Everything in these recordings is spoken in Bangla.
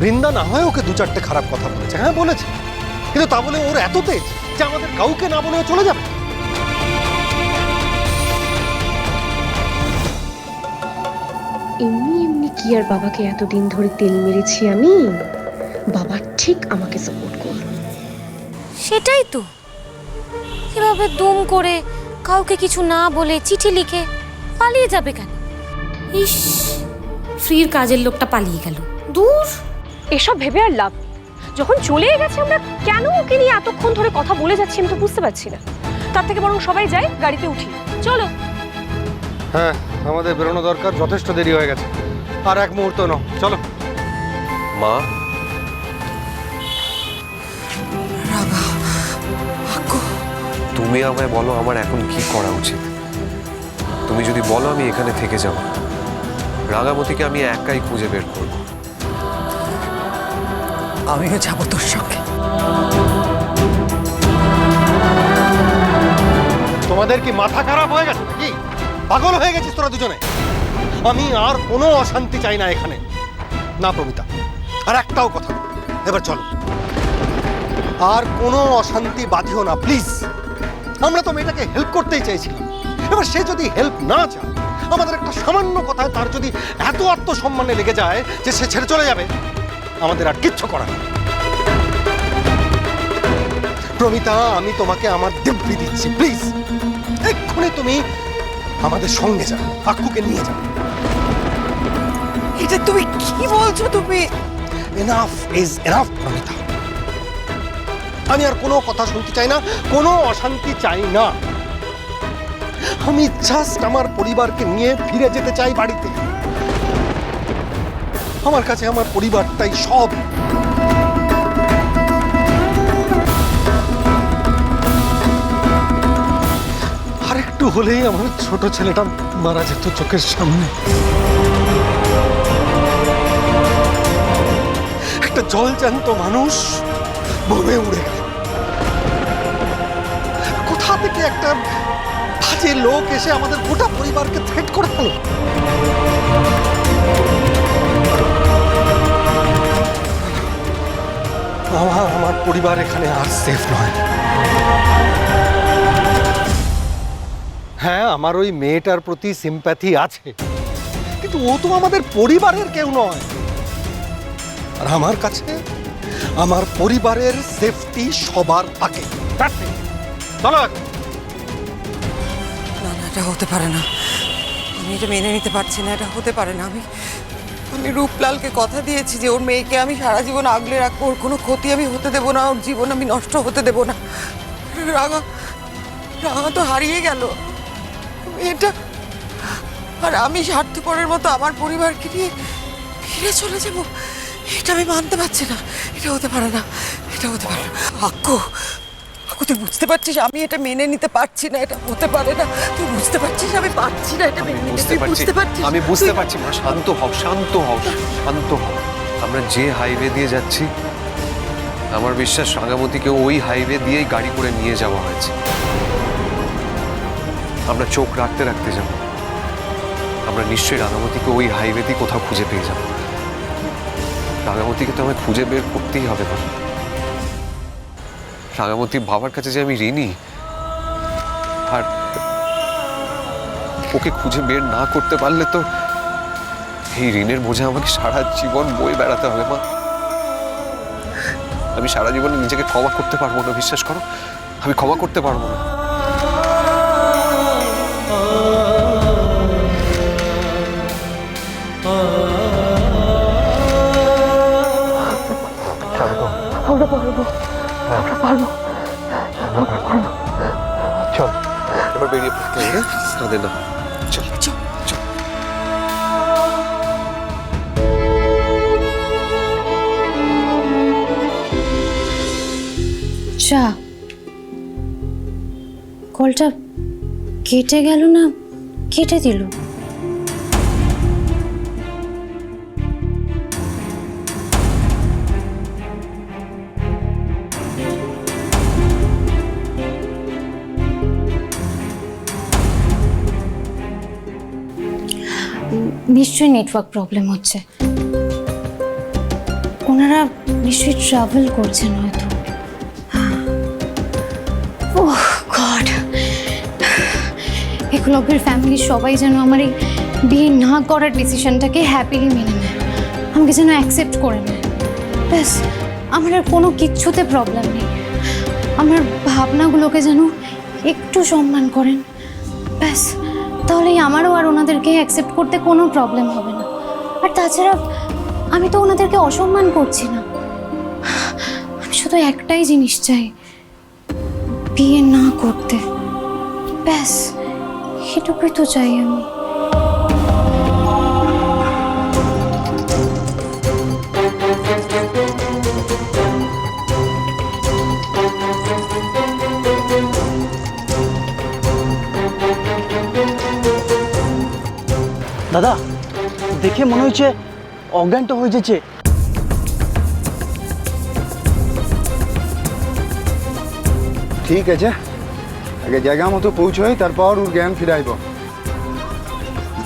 বৃন্দা না হয় ওকে দু চারটে খারাপ কথা বলেছে, হ্যাঁ বলেছে, কিন্তু তা বলে ওর এত তেজ যে আমাদের কাউকে না বলে চলে যাবে। এমনি এমনি কি আর বাবাকে এতদিন ধরে তেল মেরেছি আমি? বাবা ঠিক আমাকে সাপোর্ট করলো। সেটাই তো, এভাবে দুম করে কাউকে কিছু না বলে চিঠি লিখে পালিয়ে যাবে কেন? ইস, ফ্রির কাজের লোকটা পালিয়ে গেল। দূর, এসব ভেবে আর লাভ নেই। যখন চলে গেছে আমরা কেন ওকে নিয়ে এতক্ষণ ধরে কথা বলে যাচ্ছি আমি তো বুঝতে পারছি না। তার থেকে বরং সবাই যাই, গাড়িতে উঠি, চলো। হ্যাঁ, আমাদের বেরোনো দরকার, যথেষ্ট দেরি হয়ে গেছে, আর এক মুহূর্ত নাও, চলো। মা, তুমি আমায় বলো আমার এখন কি করা উচিত। তুমি যদি বলো আমি এখানে থেকে যাব, রাঙামতিকে আমি একাই খুঁজে বের করব। আমিও যাবো তোর সঙ্গে। তোমাদের কি মাথা খারাপ হয়ে গেছে নাকি? পাগল হয়ে গেছিস তোরা দুজনে? আমি আর কোনো অশান্তি চাই না এখানে। না প্রমিতা, আর একটাও কথা, এবার চলো। আর কোনো অশান্তি বাঁধিও না প্লিজ। আমরা তো মেয়েটাকে হেল্প করতেই চাইছিলাম, এবার সে যদি হেল্প না চায়, আমাদের একটা সামান্য কথায় তার যদি এত আত্মসম্মানে লেগে যায় যে সে ছেড়ে চলে যাবে, আমাদের আর কিচ্ছু করার নেই। প্রমিতা, আমি তোমাকে আমার দিব্যি দিচ্ছি, প্লিজ এক্ষুনি তুমি আমাদের সঙ্গে যাও, আক্কুকে নিয়ে যাও। এটা তুমি কি বলছো? তুমি এনাফ ইজ এনাফ প্রমিতা। আমি আর কোনো কথা শুনতে চাই না, কোনো অশান্তি চাই না। আমি জাস্ট আমার পরিবারকে নিয়ে ফিরে যেতে চাই বাড়িতে। আমার কাছে আমার পরিবারটাই সব। আরেকটু হলেই আমার ছোট ছেলেটা মারা যেত চোখের সামনে। একটা জলজ্যান্ত মানুষ বনে উড়ে গেল। কোথা থেকে একটা বাজে লোক এসে আমাদের গোটা পরিবারকে থ্রেট করে ফেল। আমার পরিবার এখানে আর সেফ নয়। হ্যাঁ, আমার ওই মেয়েটার প্রতি সিম্প্যাথি আছে, কিন্তু ও তো আমাদের পরিবারের কেউ নয়। আর আমার কাছে আমার পরিবারের সেফটি সবার আগে। চলো। না না, এটা হতে পারে না। আমি এটা মেনে নিতে পারছি না, এটা হতে পারে না। আমি রূপলালকে কথা দিয়েছি যে ওর মেয়েকে আমি সারা জীবন আগলে রাখবো, ওর কোনো ক্ষতি আমি হতে দেবো না, ওর জীবন আমি নষ্ট হতে দেবো না। রাঙা রাঙা তো হারিয়ে গেল এটা, আর আমি স্বার্থপরের মতো আমার পরিবারকে নিয়ে ফিরে চলে যাব, এটা আমি মানতে পারছি না। এটা হতে পারে না, এটা হতে পারে না। আক্কু, তুই বুঝতে পারছিস আমি এটা মেনে নিতে পারছি না, এটা হতে পারে না। তুই বুঝতে পারছিস আমি পারছি না এটা মেনে নিতে। তুই বুঝতে পারছিস? আমি বুঝতে পারছি মা, শান্ত হও, শান্ত হও, শান্ত হও। আমরা যে হাইওয়ে দিয়ে যাচ্ছি, আমার বিশ্বাস রাঙামতিকে ওই হাইওয়ে দিয়েই গাড়ি করে নিয়ে যাওয়া হয়েছে। আমরা চোখ রাখতে রাখতে যাব, আমরা নিশ্চয়ই রাঙামতিকে ওই হাইওয়ে দিয়ে কোথাও খুঁজে পেয়ে যাব। রাঙামতিকে তো আমায় খুঁজে বের করতেই হবে না। রাঙামতির বাবার কাছে যে আমি ঋণী, আর ওকে খুঁজে বের না করতে পারলে তো এই ঋণের বোঝা আমাকে সারা জীবন বয়ে বেড়াতে হবে মা। আমি সারা জীবনে নিজেকে ক্ষমা করতে পারবো না, বিশ্বাস করো, আমি ক্ষমা করতে পারবো না। আমরা পারবো, আমরা পারবো। চল এবার বেরিয়ে পড়তে হবে, তাদের না। চল চল চল। চা কলটা কেটে গেল না কেটে দিল? নিশ্চয়ই নেটওয়ার্ক প্রবলেম হচ্ছে। ওনারা নিশ্চয়ই ট্রাভেল করছেন হয়তো। ওহ গড, একলব্যের ফ্যামিলির সবাই যেন আমার এই বিয়ে না করার ডিসিশনটাকে হ্যাপিলি মেনে নেয়, আমাকে যেন অ্যাকসেপ্ট করে নেয়। ব্যাস, আমার আর কোনো কিচ্ছুতে প্রবলেম নেই। আমার ভাবনাগুলোকে যেন একটু সম্মান করেন, ব্যাস তাহলেই আমারও আর ওনাদেরকে অ্যাকসেপ্ট করতে কোনো প্রবলেম হবে না। আর তাছাড়া আমি তো ওনাদেরকে অসম্মান করছি না, আমি শুধু একটাই জিনিস চাই, বিয়ে না করতে, ব্যাস এটুকুই তো চাই আমি। দাদা, দেখে মনে হচ্ছে অজ্ঞানটা হয়ে যাচ্ছে। ঠিক আছে, আগে জায়গা মতো পৌঁছই, তারপর ওর জ্ঞান ফিরাইব।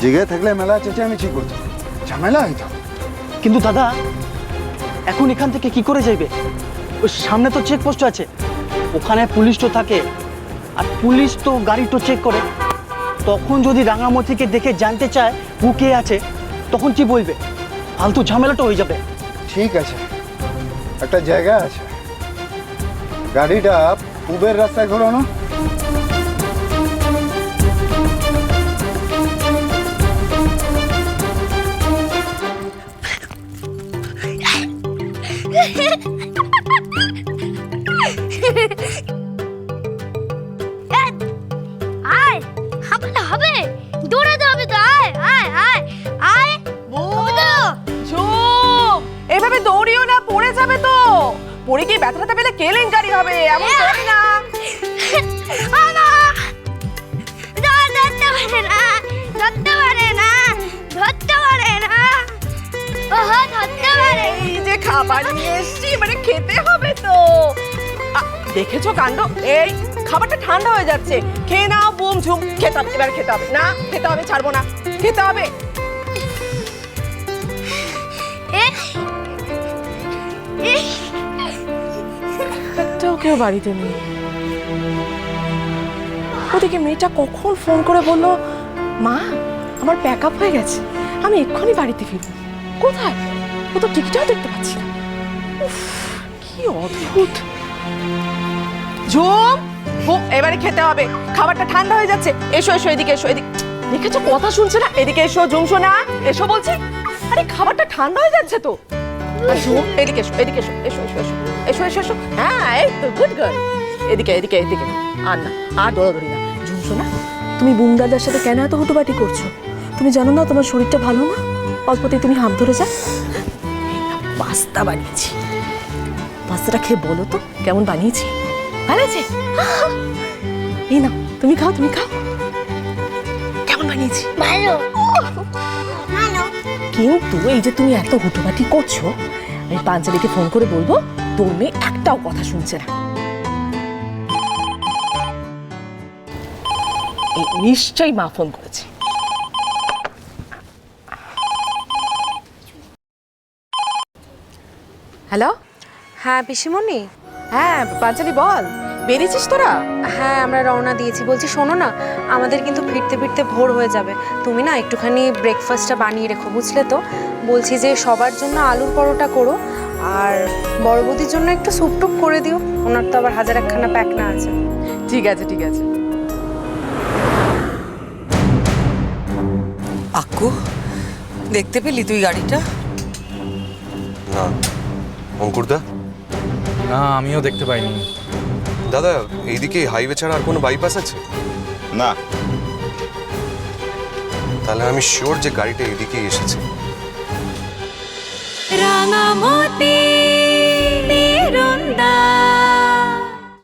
জেগে থাকলে মেলা চেঁচামেচি করতো, ঝামেলা হইতো। কিন্তু দাদা, এখন এখান থেকে কি করে যাইবে? ওই সামনে তো চেকপোস্ট আছে, ওখানে পুলিশ তো থাকে, আর পুলিশ তো গাড়ি তো চেক করে। তখন যদি রাঙামতিকে দেখে জানতে চায় ও কে আছে, তখন কি বলবে? ফালতু ঝামেলাটা হয়ে যাবে। ঠিক আছে, একটা জায়গা আছে, গাড়িটা পূবের রাস্তায় ঘোরানো। আয় হবে না, হবে দৌড়াতে হবে তো। আয় আয় আয় আয়, হবে তো। এভাবে দৌড়িও না, পড়ে যাবে তো। পড়ে গিয়ে ব্যথাটা পেলে কেলেঙ্কারি হবে, এমন করি না। আমা ধরতে পারে না, ধরতে পারে না, ধরতে পারে না, ওহ ধরতে পারে। এই যে খাবার নিয়ে এসছি, মানে খেতে হবে তো। দেখেছো কাণ্ড? এই খাবারটা ঠান্ডা হয়ে যাচ্ছে, খেয়ে নাও। বুম ঝুম, খেতে হবে, এবার খেতে হবে। না খেতে হবে, ছাড়বো না, খেতে হবে। একটাও কেউ বাড়িতে নেই। ওদিকে মেয়েটা কখন ফোন করে বললো, মা আমার প্যাক আপ হয়ে গেছে, আমি এক্ষুনি বাড়িতে ফিরবো। কোথায়? ও তো টিকিটাও দেখতে পাচ্ছি না। উফ, কি অদ্ভুত। ঝুম, এবারে খেতে হবে, খাবারটা ঠান্ডা হয়ে যাচ্ছে। এসো এসো, এদিকে এসো, এদিকে। দেখেছো কথা শুনছে না? এদিকে এসো ঝুম শোনা, এসো বলছি। আরে খাবারটা ঠান্ডা হয়ে যাচ্ছে তো। ঝুম এদিকে এসো, এদিকে এসো, এসো এসো এসো এসো এসো এসো। হ্যাঁ এই তো, গুড গার্ল। এদিকে এদিকে এদিকে, আর না আর দৌড়াদৌড়ি না। ঝুম শোনা, তুমি বুম দাদার সাথে কেন এত হুটোপাটি করছো? তুমি জানো না তোমার শরীরটা ভালো না? অল্পতেই তুমি হাত ধরে যাও। পাস্তা বানিয়েছি, পাস্তাটা খেয়ে বলো তো কেমন বানিয়েছি। ভালো আছে? এই না, তুমি খাও, তুমি খাও। কেমন বানিয়েছি? ভালো ভালো। কিন্তু এই যে তুমি এত হুটোপাটি করছো, আমি পাঞ্জাবিকে ফোন করে বলবো তোর মেয়ে একটাও কথা শুনছে না। নিশ্চয়ই মা ফোন করেছে। হ্যালো, হ্যাঁ পিসিমণি। হ্যাঁ পাঞ্জালি বল, বেরিয়েছিস তোরা? হ্যাঁ আমরা রওনা দিয়েছি। বলছি শোনো না, আমাদের কিন্তু ফিরতে ফিরতে ভোর হয়ে যাবে। তুমি না একটুখানি ব্রেকফাস্টটা বানিয়ে রেখো, বুঝলে তো? বলছি যে সবার জন্য আলুর পরোটা করো, আর বড় বৌদির জন্য একটু স্যুপ টুপ করে দিও, ওনার তো আবার হাজার একখানা প্যাকনা আছে। ঠিক আছে ঠিক আছে। আক্কু, দেখতে পেলি তুই গাড়িটা? না অঙ্কুরদা, না আমিও দেখতে পাইনি। দাদা এইদিকে হাইওয়ে ছাড়া আর কোনো বাইপাস আছে? না, তাহলে আমি শিওর যে গাড়িটা এদিকেই এসেছে। রাঙামতি